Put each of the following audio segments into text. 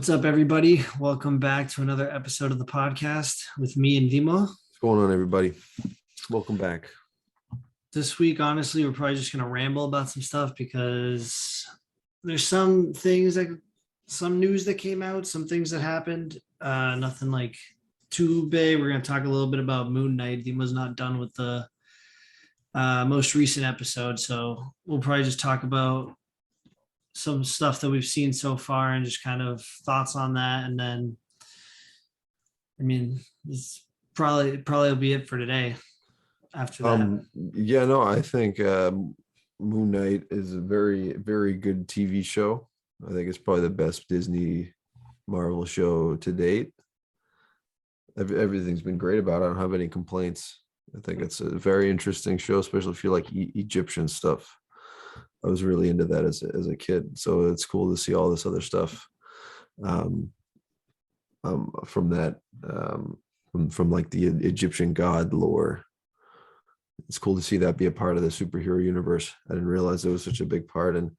What's up, everybody? Welcome back to another episode of the podcast with me and Dimo. What's going on, everybody? Welcome back. This week, honestly, we're probably just going to ramble about some stuff because there's some news that came out, some things that happened. Nothing like too big. We're going to talk a little bit about Moonlight. Dimo's not done with the most recent episode, so we'll probably just talk about some stuff that we've seen so far and just kind of thoughts on that. And then, it's probably will be it for today. After that, I think Moon Knight is a very, very good TV show. I think it's probably the best Disney Marvel show to date. Everything's been great about it. I don't have any complaints. I think it's a very interesting show, especially if you like Egyptian stuff. I was really into that as a kid, so it's cool to see all this other stuff from that from like the Egyptian god lore. It's cool to see that be a part of the superhero universe. I didn't realize it was such a big part. And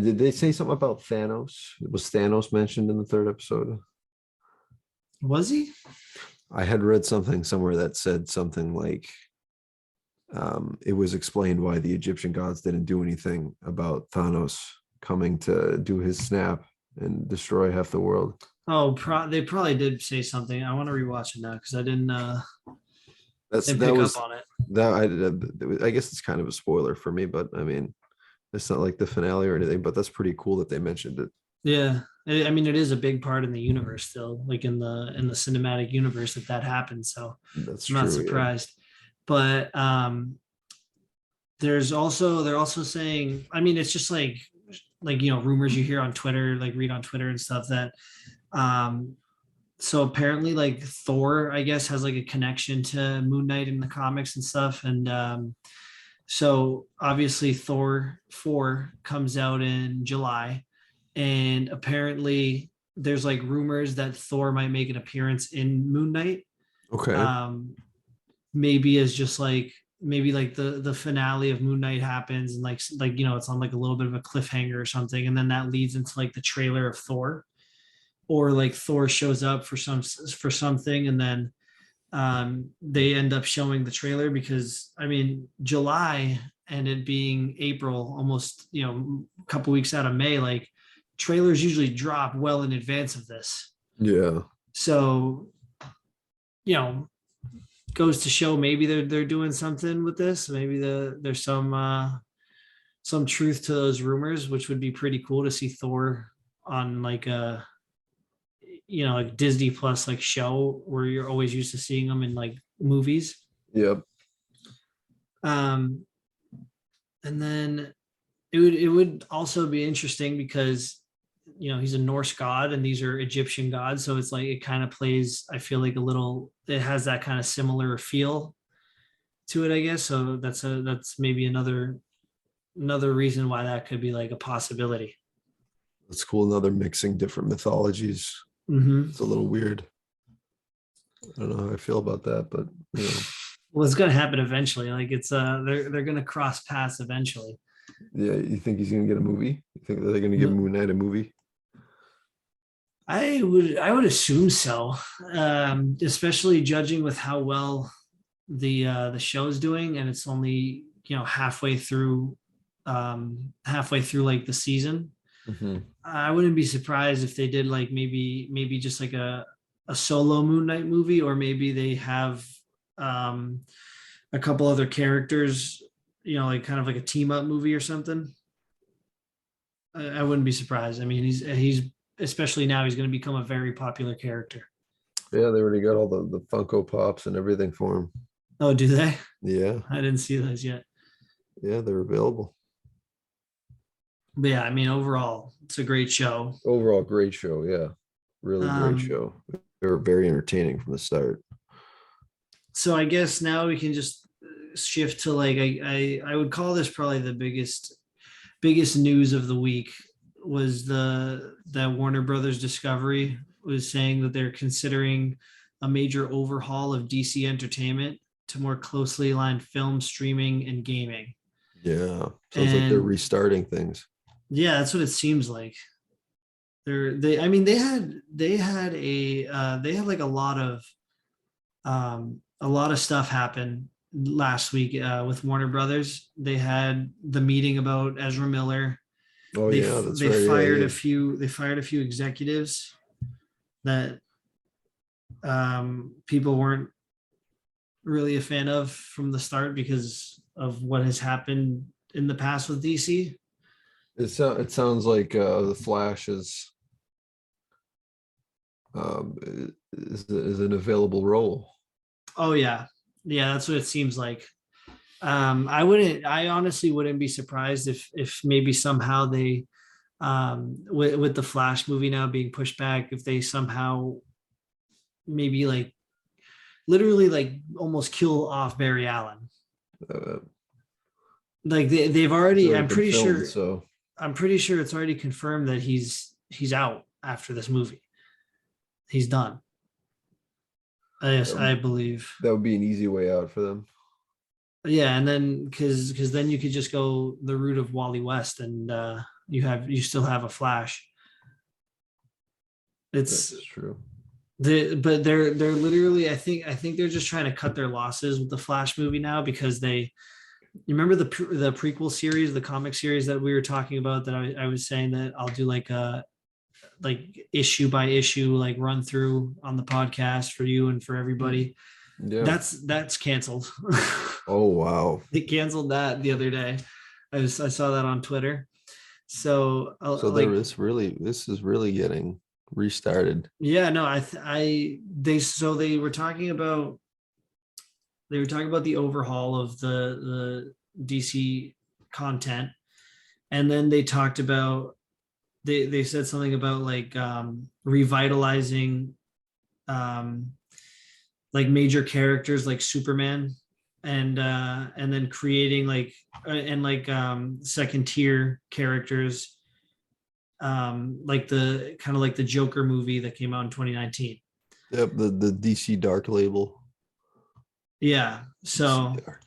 did they say something about Thanos? Was Thanos mentioned in the third episode? Was he? I had read something somewhere that said something like it was explained why the Egyptian gods didn't do anything about Thanos coming to do his snap and destroy half the world. Oh, they probably did say something. I want to rewatch it now because I didn't. Pick up on it. I guess it's kind of a spoiler for me, but I mean, it's not like the finale or anything. But that's pretty cool that they mentioned it. Yeah, I mean, it is a big part in the universe still, like in the cinematic universe that happens. So that's I'm not surprised. Yeah. But they're also saying, I mean, it's just like rumors you hear on Twitter, like read on Twitter and stuff that so apparently like Thor, I guess, has like a connection to Moon Knight in the comics and stuff. And so obviously Thor 4 comes out in July, and apparently there's like rumors that Thor might make an appearance in Moon Knight. Okay. Maybe as just like the finale of Moon Knight happens and like it's on like a little bit of a cliffhanger or something, and then that leads into like the trailer of Thor, or like Thor shows up for something, and then they end up showing the trailer because I mean July and it being April, almost a couple weeks out of May, like trailers usually drop well in advance of this. Yeah. So goes to show maybe they're doing something with this. Maybe there's some truth to those rumors, which would be pretty cool to see Thor on like a like Disney Plus like show where you're always used to seeing them in like movies. Yep. And then it would also be interesting because he's a Norse god and these are Egyptian gods, so it's like it kind of plays, I feel like it has that kind of similar feel to it, I guess. So that's maybe another reason why that could be like a possibility. That's cool. Another mixing different mythologies. Mm-hmm. It's a little weird. I don't know how I feel about that, but well, it's gonna happen eventually. Like it's they're gonna cross paths eventually. Yeah, you think he's gonna get a movie? You think they're gonna give Moon Knight a movie? I would assume so, especially judging with how well the show's doing, and it's only halfway through like the season. Mm-hmm. I wouldn't be surprised if they did like maybe just like a solo Moon Knight movie, or maybe they have a couple other characters, like kind of like a team up movie or something. I wouldn't be surprised. I mean, he's especially now he's going to become a very popular character. Yeah, they already got all the Funko Pops and everything for him. Oh, do they? Yeah. I didn't see those yet. Yeah, they're available. But yeah, I mean, overall, it's a great show. Overall, great show. Yeah, really great show. They were very entertaining from the start. So I guess now we can just shift to like I would call this probably the biggest news of the week was that Warner Brothers Discovery was saying that they're considering a major overhaul of DC Entertainment to more closely align film, streaming, and gaming. Yeah, sounds like they're restarting things. Yeah, that's what it seems like. I mean, they had like a lot of stuff happen last week with Warner Brothers. They had the meeting about Ezra Miller. Oh They yeah, that's they right. Yeah, fired yeah. they fired a few executives that people weren't really a fan of from the start because of what has happened in the past with DC. It sounds like the Flash is an available role. Oh yeah, yeah, that's what it seems like. I honestly wouldn't be surprised if maybe somehow they with the Flash movie now being pushed back, if they somehow maybe like literally like almost kill off Barry Allen. Uh, Like they've it's already, already been filmed, so I'm pretty sure it's already confirmed that he's out after this movie. He's done. Yes, that I would, believe. that would be an easy way out for them. Yeah, and then because then you could just go the route of Wally West, and you still have a Flash. It's That's true. but they're literally, I think they're just trying to cut their losses with the Flash movie now because you remember the prequel series, the comic series that we were talking about, that I was saying that I'll do like a like issue by issue like run through on the podcast for you and for everybody. Yeah. That's canceled. Oh wow. They canceled that the other day. I saw that on Twitter. So So like this is really getting restarted. yeah, no, I they were talking about the overhaul of the DC content, and then they talked about they said something about like revitalizing um like major characters like Superman, and then creating like and like second tier characters, like the kind of like the Joker movie that came out in 2019. Yep, the DC Dark label. Yeah, DC so Dark.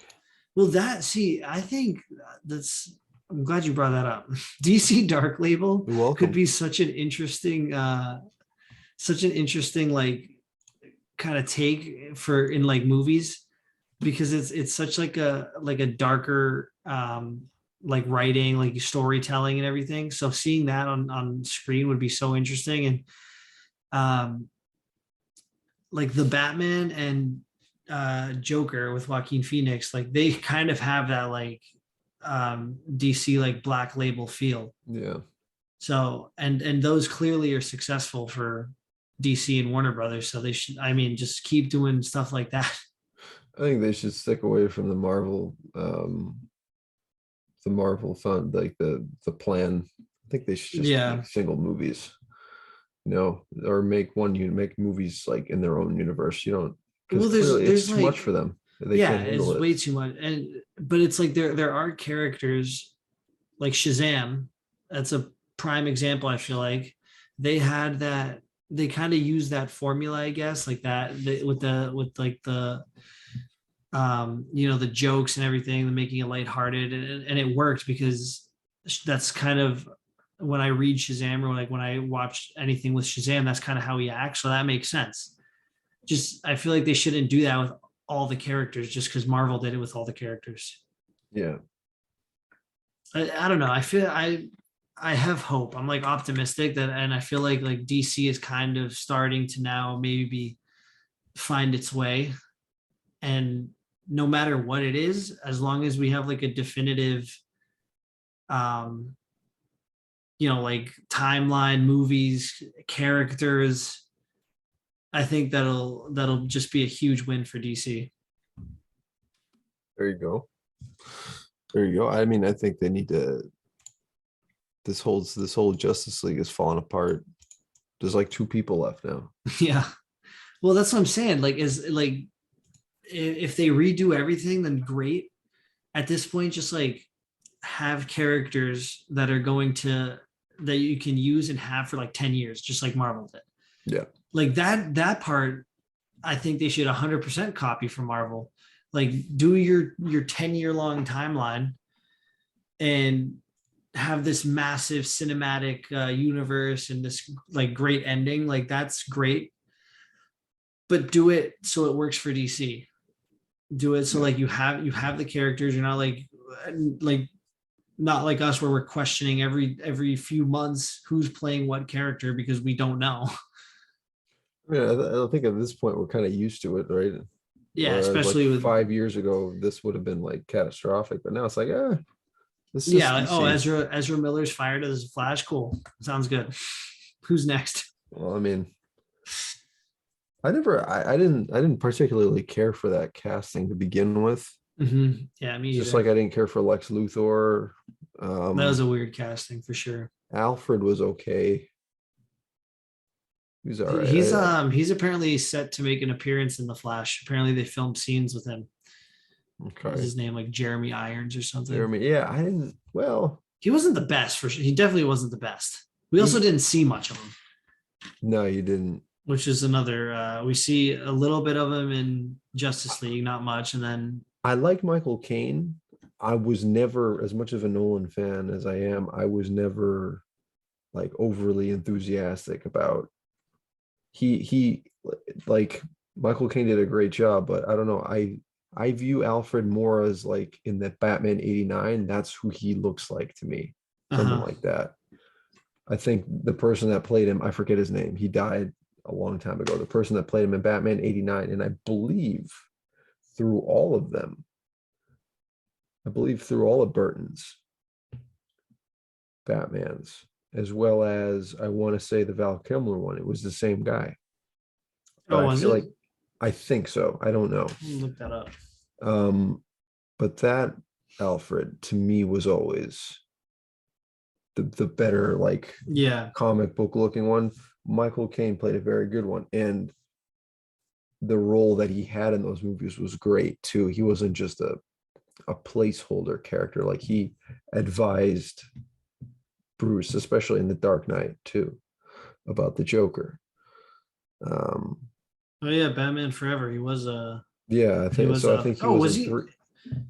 well, that see, I think that's. I'm glad you brought that up. DC Dark Label You're could welcome. be such an interesting like kind of take for in like movies, because it's such like a darker like writing, like storytelling and everything. So seeing that on screen would be so interesting. And um like the Batman and Joker with Joaquin Phoenix, like they kind of have that like DC like black label feel. Yeah. So and those clearly are successful for DC and Warner Brothers. So they should, I mean, just keep doing stuff like that. I think they should stick away from the Marvel fund, like the plan. I think they should just Yeah. make single movies, or make movies like in their own universe. You don't, because Well, clearly it's there's too much for like them. They yeah, can't it's handle it. way too much. And but it's like there are characters like Shazam. That's a prime example. I feel like they had that they kind of use that formula, I guess, like that with like the the jokes and everything, the making it lighthearted, and it worked because that's kind of when I read Shazam, or like when I watch anything with Shazam, that's kind of how he acts. So that makes sense. Just I feel like they shouldn't do that with all the characters just because Marvel did it with all the characters. Yeah. I don't know. I have hope. I'm like optimistic that, and I feel like DC is kind of starting to now maybe find its way. And no matter what it is, as long as we have like a definitive um like timeline, movies, characters, I think that'll just be a huge win for DC. There you go. There you go. I mean, I think they need to. This whole Justice League is falling apart. There's like two people left now. Yeah. Well, that's what I'm saying. Like, is like if they redo everything, then great. At this point, just like have characters that are going to that you can use and have for like 10 years, just like Marvel did. Yeah. Like that part, I think they should 100% copy from Marvel. Like do your 10-year long timeline, and have this massive cinematic universe and this like great ending, like that's great, but do it so it works for DC. Do it so like you have the characters. You're not like not like us where we're questioning every few months who's playing what character because we don't know. I mean, I think at this point we're kind of used to it, right? Yeah, Whereas like especially with 5 years ago, this would have been like catastrophic, but now it's like, this is yeah, just like oh DC. Ezra Miller's fired as Flash. Cool, sounds good. Who's next? Well, I mean, I didn't particularly care for that casting to begin with. Yeah, me Just either. like I didn't care for Lex Luthor. That was a weird casting for sure. Alfred was okay. He's all right. He's apparently set to make an appearance in the Flash. Apparently they filmed scenes with him. What was Okay. his name, like Jeremy Irons or something? Jeremy, yeah, I didn't. Well, He wasn't the best for sure. He definitely wasn't the best. We also didn't see much of him, no, you didn't. which is another. We see a little bit of him in Justice League, not much, and then I like Michael Caine. I was never as much of a Nolan fan as I am. I was never like overly enthusiastic about he like Michael Caine did a great job, but I don't know. I view Alfred more as like in that Batman 89, that's who he looks like to me. Something like that. I think the person that played him, I forget his name. He died a long time ago. The person that played him in Batman 89, and I believe through all of them, I believe through all of Burton's Batmans, as well as I want to say the Val Kilmer one, it was the same guy. But oh, I was feel it? like I think so. I don't know. Look that up. But that Alfred to me was always the better like Yeah. comic book looking one. Michael Caine played a very good one, and the role that he had in those movies was great too. He wasn't just a placeholder character. Like he advised Bruce, especially in The Dark Knight too, about the Joker. Oh yeah, Batman Forever. He was Yeah, I he think was so. I think he oh, was was in he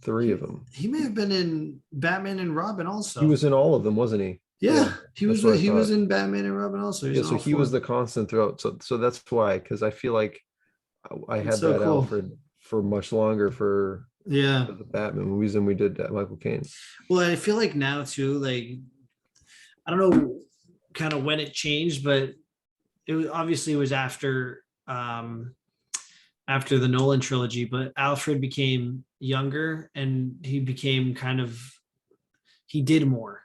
three of them. he may have been in Batman and Robin He also. was in all of them, wasn't he? Yeah, he that's was what I he was thought. in Batman and Robin also. He's Yeah, in so all he was four. the constant throughout. So that's why, because I feel like I It's had so that cool. Alfred for much longer Yeah. for the Batman movies than we did that Michael Caine. Well, I feel like now too, like I don't know kind of when it changed, but it was obviously it was after the Nolan trilogy, but Alfred became younger and he became kind of he did more.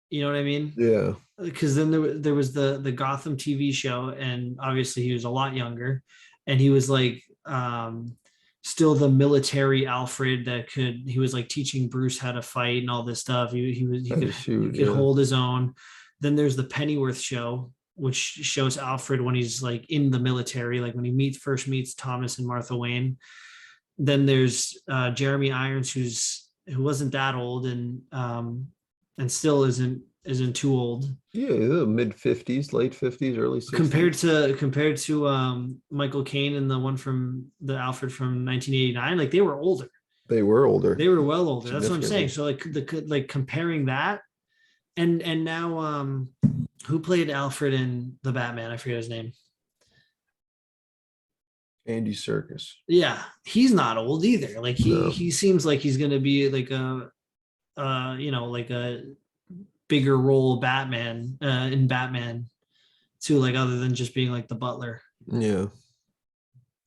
You know what I mean? Yeah, Because then there was the Gotham TV show, and obviously he was a lot younger, and he was like still the military Alfred that could he was like teaching Bruce how to fight and all this stuff. how to He shoot. could Yeah, hold his own. Then there's the Pennyworth show, which shows Alfred when he's like in the military, like when he first meets Thomas and Martha Wayne. Then there's Jeremy Irons, who wasn't that old and still isn't too old yeah, mid 50s, late 50s, early 60s. compared to Michael Caine and the one from the Alfred from 1989. Like they were older. They were older, They were well older. That's what I'm saying. significantly. So like comparing that and now who played Alfred in the Batman? I forget his name. Andy Serkis. Yeah, he's not old either. Like No. he seems like he's gonna be like a like a bigger role Batman in Batman too, like other than just being like the butler. Yeah.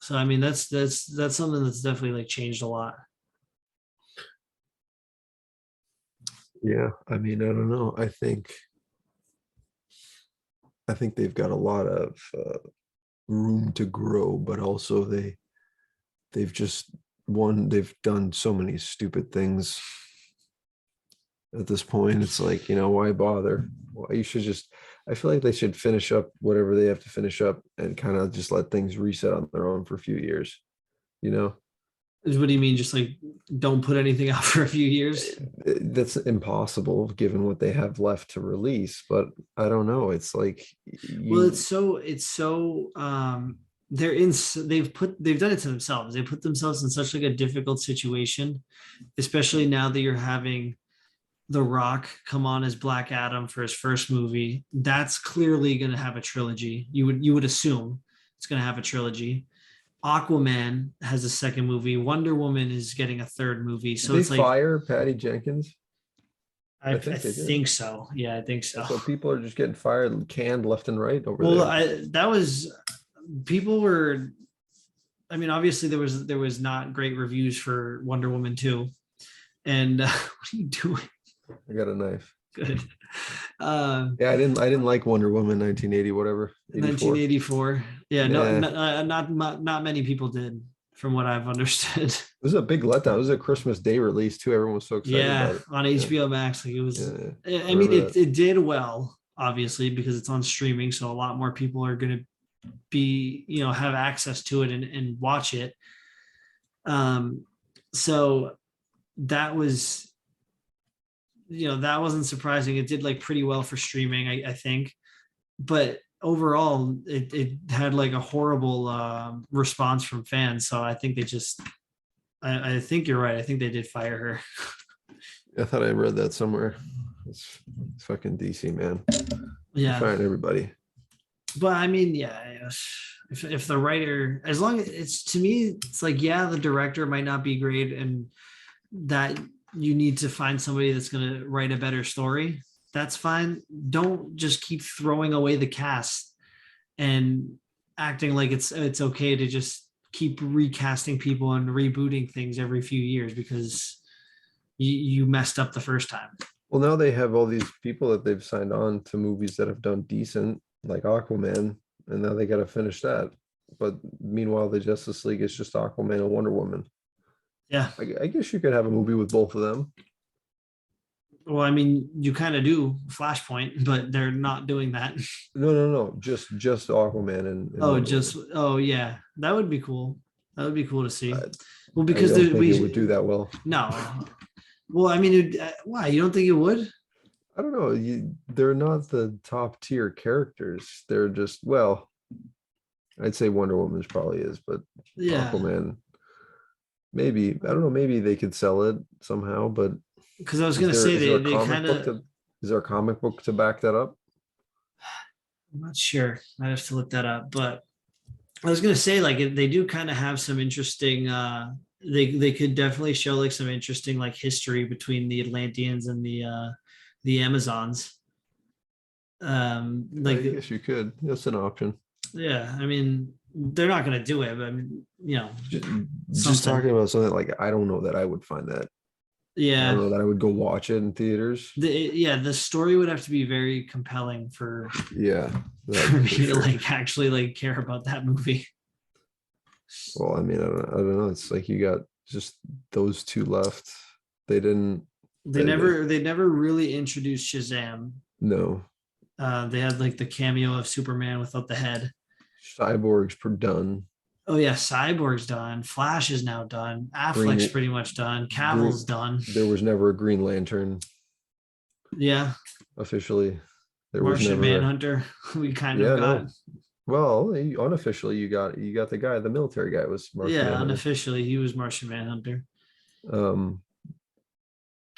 So I mean that's something that's definitely like changed a lot. Yeah. I mean, I don't know. I think they've got a lot of room to grow, but also they've just they've done so many stupid things at this point. It's like, why bother? Well, you should just, I feel like they should finish up whatever they have to finish up and kind of just let things reset on their own for a few years, you know? What do you mean? Just like don't put anything out for a few years? That's impossible given what they have left to release, but I don't know. It's like Well, it's so they've done it to themselves. They put themselves in such like a difficult situation, especially now that you're having The Rock come on as Black Adam for his first movie. That's clearly going to have a trilogy. You would assume it's going to have a trilogy. Aquaman has a second movie. Wonder Woman is getting a third movie. Did So they it's like fire Patty Jenkins? I I think they did. think so. Yeah, I think so. So people are just getting fired, canned left and right over Well, there. that was people were. I mean, obviously there was not great reviews for Wonder Woman 2. And what are you doing? I got a knife. Good. Yeah, I didn't like Wonder Woman 1980, whatever. 84. 1984. Yeah, no, Yeah. not many people did, from what I've understood. It was a big letdown. It was a Christmas Day release too. Everyone was so excited Yeah, about it. on HBO Max, like it was. Yeah, I I mean, remember that. it did well, obviously, because it's on streaming, so a lot more people are going to be, have access to it and watch it. So that was, that wasn't surprising. It did like pretty well for streaming, I think, but overall, it had like a horrible response from fans. So I think they just, I think you're right. I think they did fire her. I thought I read that somewhere. It's fucking DC, man. Yeah. Firing everybody. But I mean, yeah, if the writer, as long as it's, to me, it's like, yeah, the director might not be great, and that you need to find somebody that's going to write a better story. That's fine. Don't just keep throwing away the cast and acting like it's okay to just keep recasting people and rebooting things every few years because you messed up the first time. Well, now they have all these people that they've signed on to movies that have done decent, like Aquaman, and now they got to finish that. But meanwhile, the Justice League is just Aquaman and Wonder Woman. Yeah. I guess you could have a movie with both of them. Well, I mean, you kind of do Flashpoint, but they're not doing that. No. Just Aquaman and Oh yeah, that would be cool. That would be cool to see. Well, I because don't think it would do that well. No. Well, I mean, why? You don't think it would? I don't know. They're not the top tier characters. They're just, well, I'd say Wonder Woman's probably is, but Yeah. Aquaman, maybe, I don't know, maybe they could sell it somehow, but Because I was going to say they kind of. Is there a comic book to back that up? I'm not sure. I have to look that up, but I was going to say, like, they do kind of have some interesting. They could definitely show like some interesting like history between the Atlanteans and the Amazons. Like, I guess you could. That's an option. Yeah, I mean, they're not going to do it, but I mean, Just talking about something like, I don't know that I would find that. Yeah, I don't know that I would go watch it in theaters. The story would have to be very compelling for for me to like actually like care about that movie. Well, I mean, I don't know. It's like you got just those two left. They never really introduced Shazam. No. They had like the cameo of Superman without the head. Cyborg's done. Oh yeah, Cyborg's done. Flash is now done. Affleck's pretty much done. Cavill's done. There was never a Green Lantern. Yeah. Officially. There Martian Manhunter. We kind of got. No. Well, unofficially, you got the guy, the military guy was Martian Manhunter. Unofficially, he was Martian Manhunter.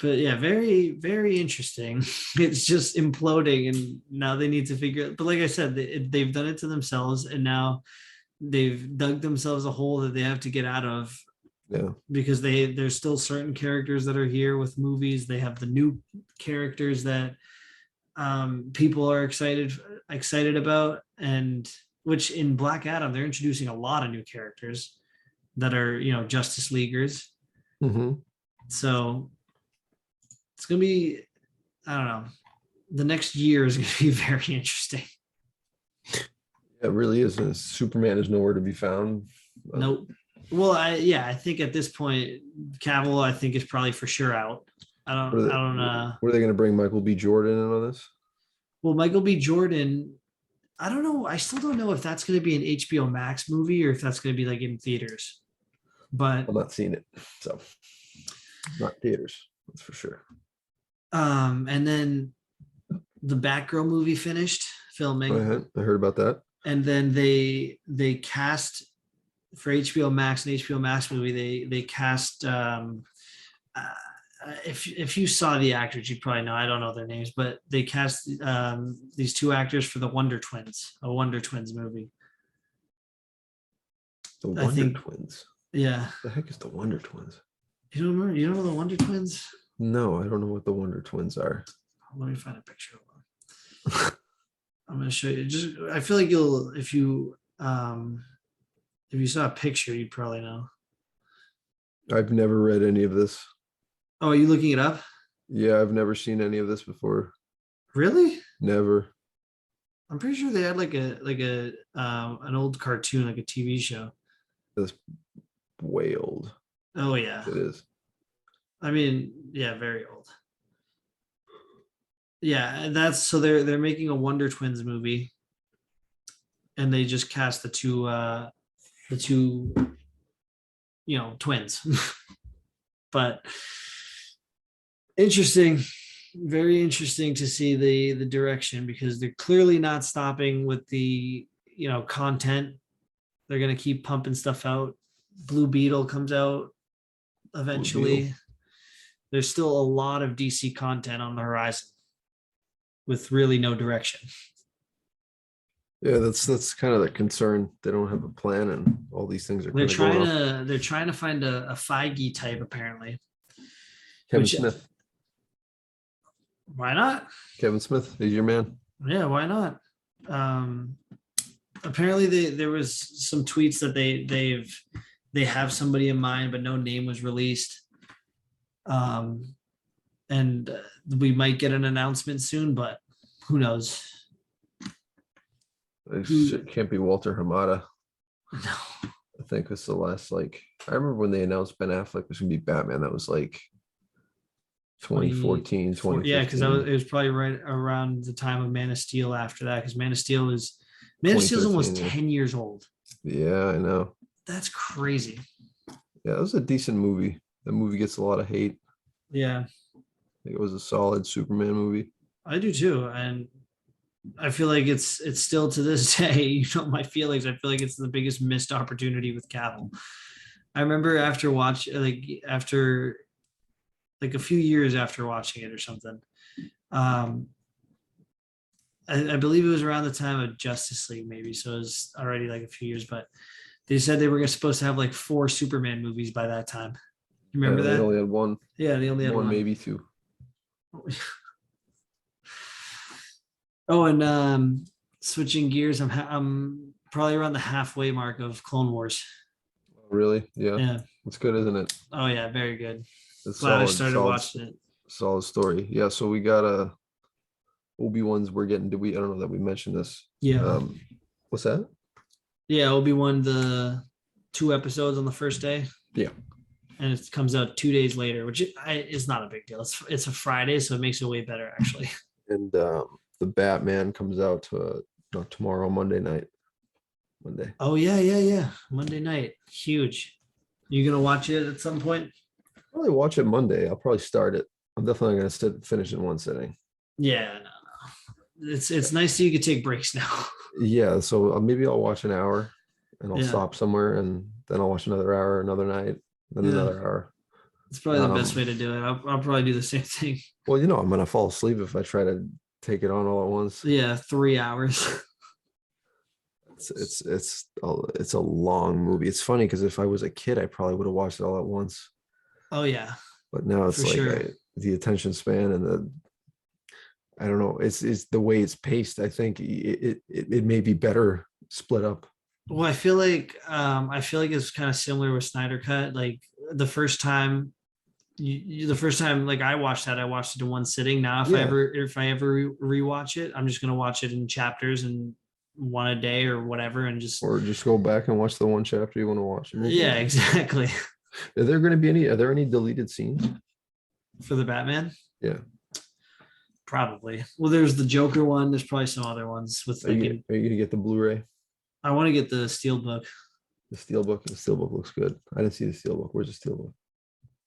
But yeah, very, very interesting. It's just imploding, and now they need to figure it. But like I said, they've done it to themselves, and now they've dug themselves a hole that they have to get out of. Yeah. Because there's still certain characters that are here with movies. They have the new characters that people are excited about, and which in Black Adam they're introducing a lot of new characters that are Justice Leaguers. Mm-hmm. So it's gonna be, I don't know, the next year is gonna be very interesting. It really is. Superman is nowhere to be found. Nope. Well, I think at this point, Cavill, I think, is probably for sure out. I don't know. Were they going to bring Michael B. Jordan in on this? Well, Michael B. Jordan, I don't know. I still don't know if that's going to be an HBO Max movie or if that's going to be like in theaters. But I'm not seeing it, so not theaters. That's for sure. And then the Batgirl movie finished filming. I heard about that. And then they cast for HBO Max, and HBO Max movie. They cast if you saw the actors, you'd probably know. I don't know their names, but they cast these two actors for the Wonder Twins, a Wonder Twins movie. The I Wonder think, Twins. yeah. The heck is the Wonder Twins? You don't remember? You don't know the Wonder Twins? No, I don't know what the Wonder Twins are. Let me find a picture of them. I'm going to show you. Just, I feel like you'll, if you saw a picture, you'd probably know. I've never read any of this. Oh, are you looking it up? Yeah, I've never seen any of this before. Really? Never. I'm pretty sure they had like a an old cartoon, like a TV show. That's way old. Oh yeah. It is. I mean, yeah, very old. Yeah, that's so they're making a Wonder Twins movie, and they just cast the two twins. But interesting, very interesting to see the direction, because they're clearly not stopping with the content. They're gonna keep pumping stuff out. Blue Beetle comes out eventually. There's still a lot of DC content on the horizon with really no direction. Yeah, that's kind of the concern. They don't have a plan, and all these things are They're kind of trying to find a Feige type, apparently. Kevin which- Smith. Why not? Kevin Smith, he's your man. Yeah, why not? Apparently there was some tweets that they have somebody in mind, but no name was released. And we might get an announcement soon, but who knows? It can't be Walter Hamada. No. I think it's the last, I remember when they announced Ben Affleck was gonna be Batman. That was 2014, 2015. Yeah, because it was probably right around the time of Man of Steel after that, because Man of Steel is almost 10 years old. Yeah, I know. That's crazy. Yeah, it was a decent movie. The movie gets a lot of hate. Yeah. I think it was a solid Superman movie. I do too. And I feel like it's still to this day, my feelings. I feel like it's the biggest missed opportunity with Cavill. I remember after a few years after watching it or something. I believe it was around the time of Justice League, maybe. So it was already a few years, but they said they were supposed to have 4 Superman movies by that time. You remember that? They only had one. Yeah, they only had one. Maybe 2. Oh, and switching gears, I'm probably around the halfway mark of Clone Wars. Really? Yeah. Yeah. It's good, isn't it? Oh yeah, very good. It's Glad I started watching it. Solid story. Yeah. So we got Obi-Wan's. We're getting. I don't know that we mentioned this. Yeah. What's that? Yeah, Obi-Wan, the 2 episodes on the first day. Yeah. And it comes out 2 days later, which is not a big deal. It's a Friday, so it makes it way better, actually. And the Batman comes out not tomorrow, Monday night. Monday. Oh yeah. Monday night, huge. You gonna watch it at some point? I'll probably watch it Monday. I'll probably start it. I'm definitely gonna finish in one sitting. Yeah, no. It's nice that you could take breaks now. Yeah, so maybe I'll watch an hour, and I'll Yeah. stop somewhere, and then I'll watch another hour, another night, then Yeah. another hour. It's probably the best way to do it. I'll probably do the same thing. Well, I'm gonna fall asleep if I try to take it on all at once. Yeah, 3 hours. It's a long movie. It's funny because if I was a kid, I probably would have watched it all at once. Oh yeah. But now it's For sure. the attention span and I don't know. It's the way it's paced. I think it may be better split up. Well, I feel like it's kind of similar with Snyder Cut. Like the first time I watched that, I watched it in one sitting. Now if I ever rewatch it, I'm just gonna watch it in chapters and one a day or whatever, and just go back and watch the one chapter you want to watch. Yeah, exactly. Are there any deleted scenes For the Batman? Yeah. Probably. Well, there's the Joker one. There's probably some other ones with Are you gonna get the Blu-ray? I want to get the Steelbook. The Steelbook looks good. I didn't see the Steelbook. Where's the Steelbook?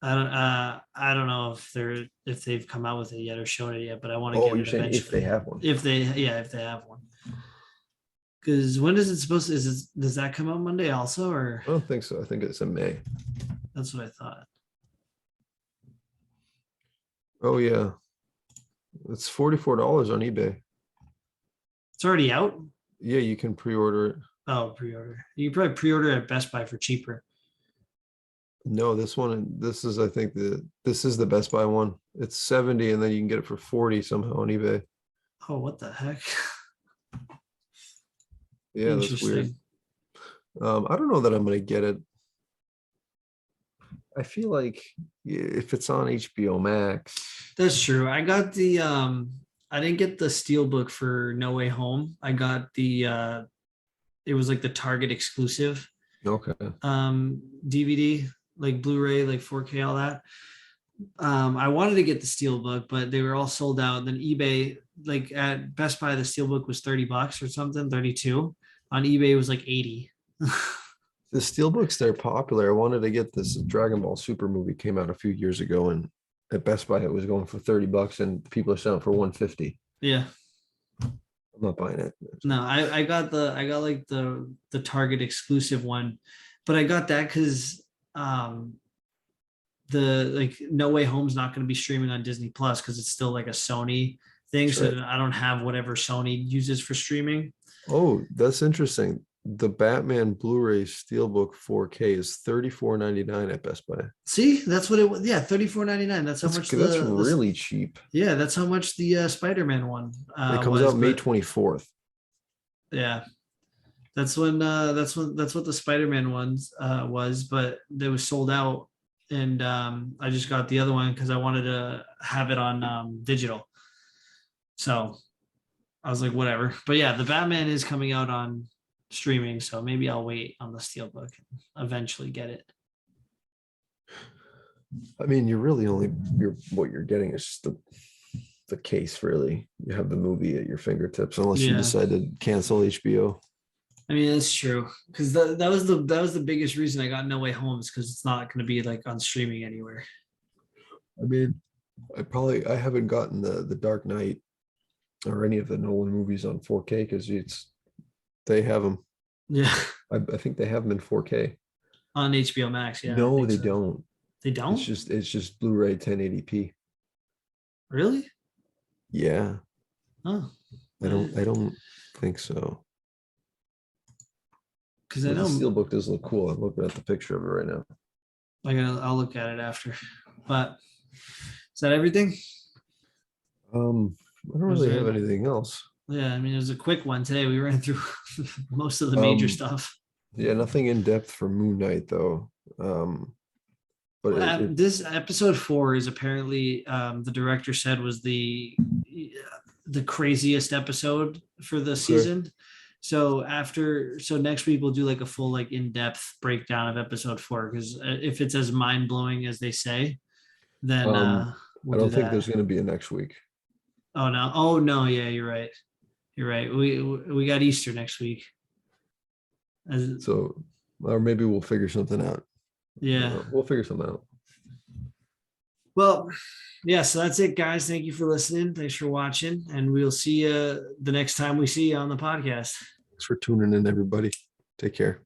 I don't know if they've come out with it yet or shown it yet, but I want to get it eventually. If they have one. If they have one. Because when is it supposed to? Does that come out Monday also, or? I don't think so. I think it's in May. That's what I thought. Oh yeah, it's $44 on eBay. It's already out. Yeah, you can pre-order it. Oh, pre-order. You can probably pre-order at Best Buy for cheaper. No, this is I think this is the Best Buy one. It's 70 and then you can get it for 40 somehow on eBay. Oh, what the heck? Yeah, that's weird. Interesting. I don't know that I'm gonna get it. I feel like if it's on HBO Max, That's true. I didn't get the Steelbook for No Way Home. I got it was like the Target exclusive okay. DVD, like Blu-ray, like 4K, all that. I wanted to get the Steelbook, but they were all sold out. Then eBay, like at Best Buy, the Steelbook was $30 or something, 32. On eBay, it was like 80. The Steelbooks, they're popular. I wanted to get this Dragon Ball Super movie came out a few years ago, and at Best Buy it was going for $30 and people are selling for 150. Yeah. I'm not buying it. No, I got like the Target exclusive one, but I got that because the like No Way Home's not going to be streaming on Disney Plus because it's still like a Sony thing. Sure. So I don't have whatever Sony uses for streaming. Oh, that's interesting. The Batman Blu-ray Steelbook 4K is $34.99 at Best Buy. See, that's what it was. Yeah, $34.99. That's how much That's really cheap. Yeah, that's how much the Spider-Man one It comes was, out May but 24th. yeah, that's what the Spider-Man ones was, but they was sold out, and I just got the other one because I wanted to have it on digital. So I was like, whatever. But yeah, the Batman is coming out on streaming, so maybe I'll wait on the Steelbook and eventually get it. I mean, what you're getting is just the case, really. You have the movie at your fingertips, unless you Yeah. decide to cancel HBO. I mean, that's true because that was the biggest reason I got No Way Home is because it's not going to be like on streaming anywhere. I mean, I haven't gotten the Dark Knight or any of the Nolan movies on 4K because they have them. Yeah, I think they have them in 4K. on HBO Max. Yeah, No, they so. don't. They don't. It's just Blu-ray 1080p. Really? Yeah. Oh, I don't think so. Because The I know Steelbook does look cool. I'm looking at the picture of it right now. I'll look at it after. But is that everything? I don't really have anything else. Yeah, I mean, it was a quick one today. We ran through most of the major stuff. Yeah, nothing in depth for Moonlight though. But This episode 4 is apparently the director said was the craziest episode for the season. So next week we'll do like a full like in-depth breakdown of episode 4 because if it's as mind-blowing as they say, then I we'll don't do think that. there's going to be a next week. Oh no, yeah, you're right. You're right. We got Easter next week. So, or maybe we'll figure something out. Yeah, we'll figure something out. Well, yeah, so that's it, guys. Thank you for listening. Thanks for watching, and we'll see you the next time we see you on the podcast. Thanks for tuning in, everybody. Take care.